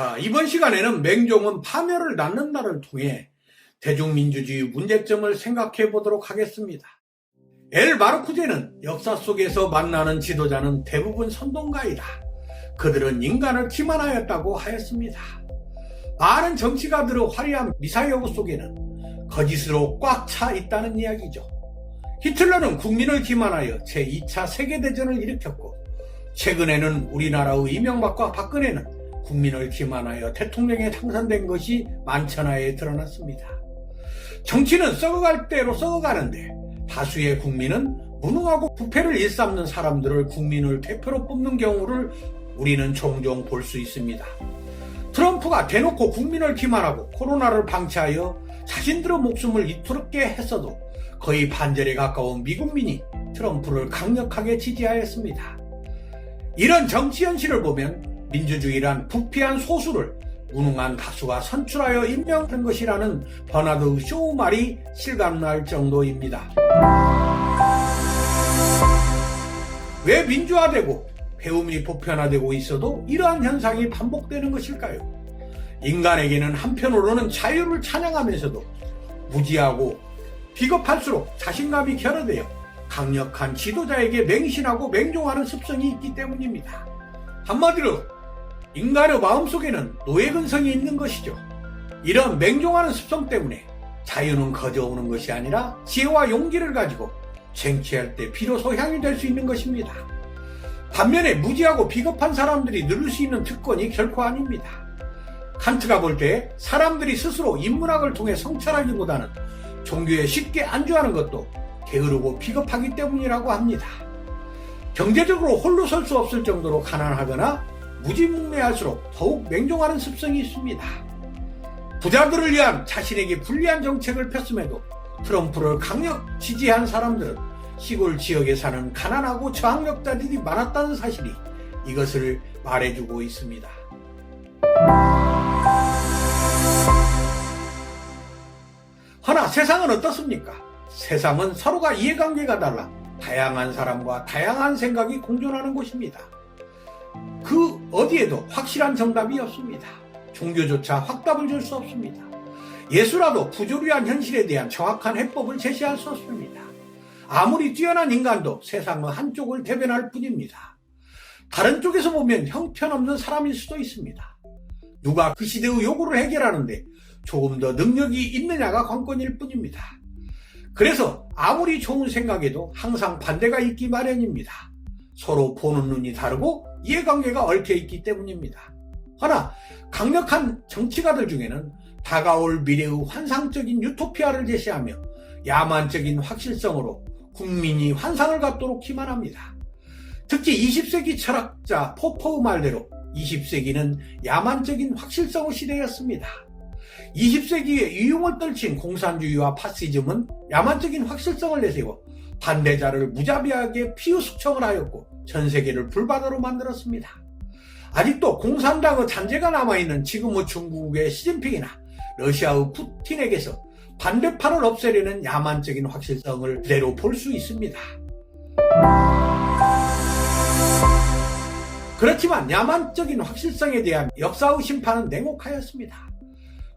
자, 이번 시간에는 맹종은 파멸을 낳는다를 통해 대중민주주의 문제점을 생각해 보도록 하겠습니다. 엘 마르쿠제는 역사 속에서 만나는 지도자는 대부분 선동가이다. 그들은 인간을 기만하였다고 하였습니다. 많은 정치가들의 화려한 미사여구 속에는 거짓으로 꽉 차 있다는 이야기죠. 히틀러는 국민을 기만하여 제2차 세계대전을 일으켰고, 최근에는 우리나라의 이명박과 박근혜는 국민을 기만하여 대통령에 당선된 것이 만천하에 드러났습니다. 정치는 썩어갈 대로 썩어가는데 다수의 국민은 무능하고 부패를 일삼는 사람들을 국민을 대표로 뽑는 경우를 우리는 종종 볼 수 있습니다. 트럼프가 대놓고 국민을 기만하고 코로나를 방치하여 자신들의 목숨을 이투럽게 했어도 거의 반절에 가까운 미국민이 트럼프를 강력하게 지지하였습니다. 이런 정치 현실을 보면 민주주의란 부패한 소수를 무능한 다수가 선출하여 임명하는 것이라는 버나드 쇼 말이 실감날 정도입니다. 왜 민주화되고 배움이 보편화되고 있어도 이러한 현상이 반복되는 것일까요? 인간에게는 한편으로는 자유를 찬양하면서도 무지하고 비겁할수록 자신감이 결여되어 강력한 지도자에게 맹신하고 맹종하는 습성이 있기 때문입니다. 한마디로 인간의 마음속에는 노예근성이 있는 것이죠. 이런 맹종하는 습성 때문에 자유는 거저오는 것이 아니라 지혜와 용기를 가지고 쟁취할 때 비로소 향이 될 수 있는 것입니다. 반면에 무지하고 비겁한 사람들이 누릴 수 있는 특권이 결코 아닙니다. 칸트가 볼 때 사람들이 스스로 인문학을 통해 성찰하기보다는 종교에 쉽게 안주하는 것도 게으르고 비겁하기 때문이라고 합니다. 경제적으로 홀로 설 수 없을 정도로 가난하거나 무지몽매할수록 더욱 맹종하는 습성이 있습니다. 부자들을 위한 자신에게 불리한 정책을 폈음에도 트럼프를 강력 지지한 사람들은 시골 지역에 사는 가난하고 저학력자들이 많았다는 사실이 이것을 말해주고 있습니다. 허나 세상은 어떻습니까? 세상은 서로가 이해관계가 달라 다양한 사람과 다양한 생각이 공존하는 곳입니다. 그 어디에도 확실한 정답이 없습니다. 종교조차 확답을 줄 수 없습니다. 예수라도 부조리한 현실에 대한 정확한 해법을 제시할 수 없습니다. 아무리 뛰어난 인간도 세상의 한쪽을 대변할 뿐입니다. 다른 쪽에서 보면 형편없는 사람일 수도 있습니다. 누가 그 시대의 요구를 해결하는데 조금 더 능력이 있느냐가 관건일 뿐입니다. 그래서 아무리 좋은 생각에도 항상 반대가 있기 마련입니다. 서로 보는 눈이 다르고 이해관계가 얽혀있기 때문입니다. 허나 강력한 정치가들 중에는 다가올 미래의 환상적인 유토피아를 제시하며 야만적인 확실성으로 국민이 환상을 갖도록 기만합니다. 특히 20세기 철학자 포퍼의 말대로 20세기는 야만적인 확실성의 시대였습니다. 20세기에 유용을 떨친 공산주의와 파시즘은 야만적인 확실성을 내세워 반대자를 무자비하게 피우숙청을 하였고 전 세계를 불바다로 만들었습니다. 아직도 공산당의 잔재가 남아있는 지금의 중국의 시진핑이나 러시아의 푸틴에게서 반대파를 없애려는 야만적인 확실성을 그대로 볼 수 있습니다. 그렇지만 야만적인 확실성에 대한 역사의 심판은 냉혹하였습니다.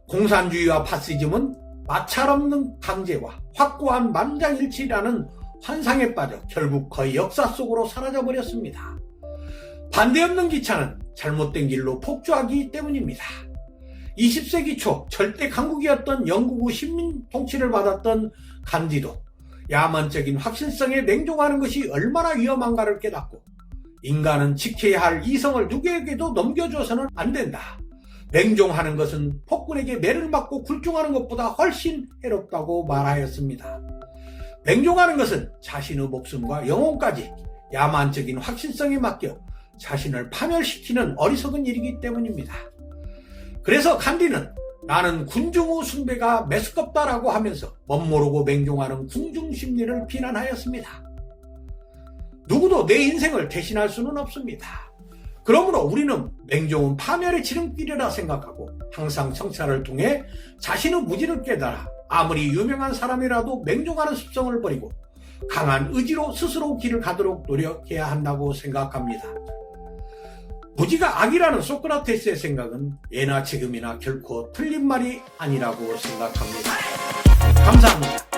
공산주의와 파시즘은 마찰없는 강제와 확고한 만장일치라는 환상에 빠져 결국 거의 역사 속으로 사라져버렸습니다. 반대 없는 기차는 잘못된 길로 폭주하기 때문입니다. 20세기 초 절대 강국이었던 영국의 식민 통치를 받았던 간디도 야만적인 확실성에 맹종하는 것이 얼마나 위험한가를 깨닫고 인간은 지켜야 할 이성을 누구에게도 넘겨줘서는 안 된다. 맹종하는 것은 폭군에게 매를 맞고 굴종하는 것보다 훨씬 해롭다고 말하였습니다. 맹종하는 것은 자신의 목숨과 영혼까지 야만적인 확실성에 맡겨 자신을 파멸시키는 어리석은 일이기 때문입니다. 그래서 간디는 나는 군중의 숭배가 메스껍다라고 하면서 멋모르고 맹종하는 군중심리를 비난하였습니다. 누구도 내 인생을 대신할 수는 없습니다. 그러므로 우리는 맹종은 파멸의 지름길이라 생각하고 항상 성찰을 통해 자신의 무지를 깨달아 아무리 유명한 사람이라도 맹종하는 습성을 버리고 강한 의지로 스스로 길을 가도록 노력해야 한다고 생각합니다. 무지가 악이라는 소크라테스의 생각은 예나 지금이나 결코 틀린 말이 아니라고 생각합니다. 감사합니다.